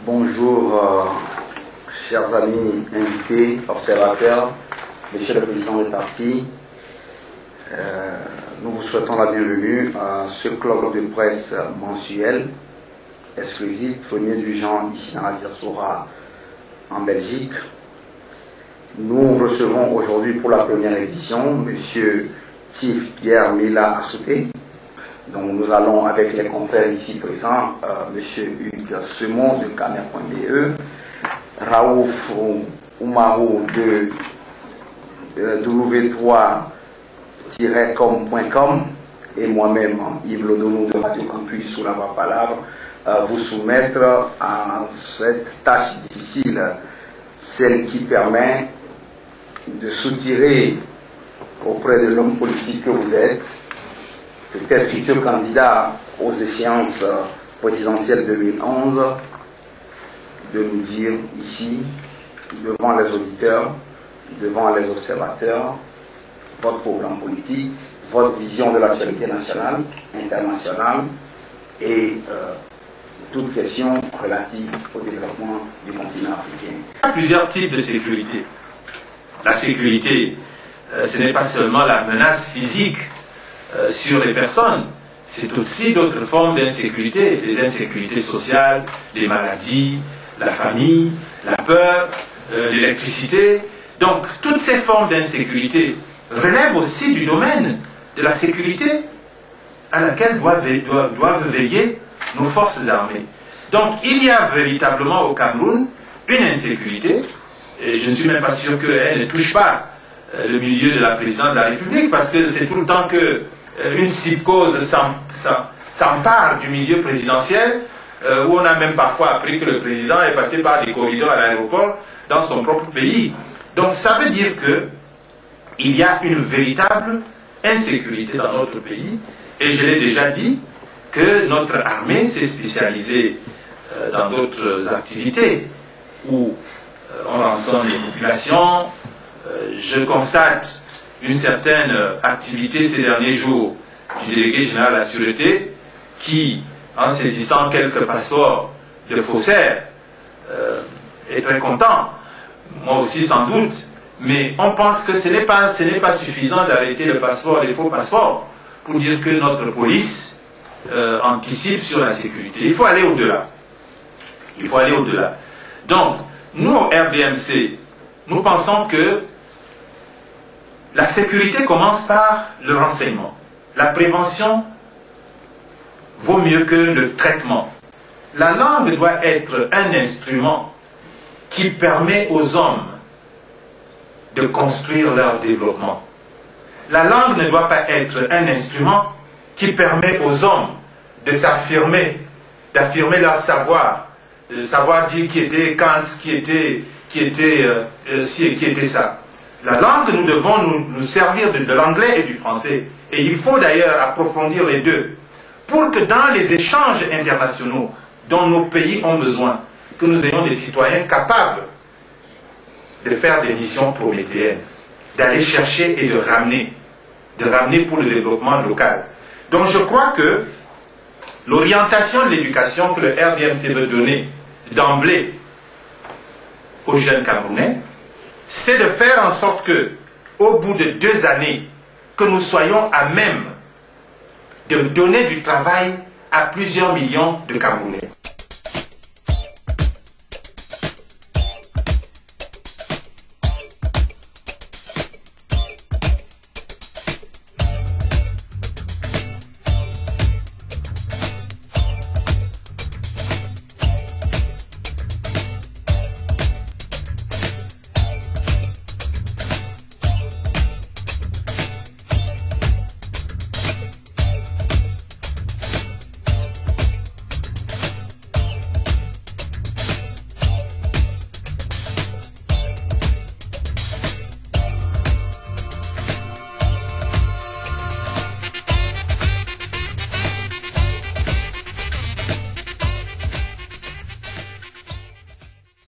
Bonjour, chers amis invités, observateurs, Monsieur le Président du parti. Nous vous souhaitons la bienvenue à ce club de presse mensuel, exclusif, premier du genre ici dans la diaspora en Belgique. Nous recevons aujourd'hui pour la première édition Monsieur Tif Pierre Mila Assouté. Donc nous allons avec les confrères ici présents, M. Hugues Semon de Camer.be, Raouf Oumarou de W3-com.com et moi-même, Yves Lodonou de Radio Campus sous la voix Palabre, vous soumettre à cette tâche difficile, celle qui permet de soutirer auprès de l'homme politique que vous êtes, peut-être futur candidat aux échéances présidentielles 2011, de nous dire ici, devant les auditeurs, devant les observateurs, votre programme politique, votre vision de l'actualité nationale, internationale et toute question relative au développement du continent africain. Il y a plusieurs types de sécurité. La sécurité, ce n'est pas seulement la menace physique sur les personnes, c'est aussi d'autres formes d'insécurité, les insécurités sociales, les maladies, la famille, la peur, l'électricité. Donc, toutes ces formes d'insécurité relèvent aussi du domaine de la sécurité à laquelle doivent veiller nos forces armées. Donc, il y a véritablement au Cameroun une insécurité, et je ne suis même pas sûr qu'elle ne touche pas le milieu de la présidence de la République, parce que c'est tout le temps que une psychose s'empare du milieu présidentiel, où on a même parfois appris que le président est passé par des corridors à l'aéroport dans son propre pays. Donc ça veut dire qu'il y a une véritable insécurité dans notre pays, et je l'ai déjà dit, que notre armée s'est spécialisée dans d'autres activités, où on rançonne les populations. Je constate une certaine activité ces derniers jours du délégué général de la Sûreté qui, en saisissant quelques passeports de faussaires, est très content. Moi aussi sans doute. Mais on pense que ce n'est pas suffisant d'arrêter le passeport, les faux passeports, pour dire que notre police anticipe sur la sécurité. Il faut aller au-delà. Il faut aller au-delà. Donc, nous au RDMC, nous pensons que la sécurité commence par le renseignement. La prévention vaut mieux que le traitement. La langue doit être un instrument qui permet aux hommes de construire leur développement. La langue ne doit pas être un instrument qui permet aux hommes de s'affirmer, d'affirmer leur savoir, de savoir dire qui était Kant, qui était ci et qui était ça. La langue, nous devons nous servir de l'anglais et du français. Et il faut d'ailleurs approfondir les deux pour que dans les échanges internationaux dont nos pays ont besoin, que nous ayons des citoyens capables de faire des missions prométhéennes, d'aller chercher et de ramener pour le développement local. Donc je crois que l'orientation de l'éducation que le RDMC veut donner d'emblée aux jeunes Camerounais, c'est de faire en sorte que, au bout de 2 années, que nous soyons à même de donner du travail à plusieurs millions de Camerounais.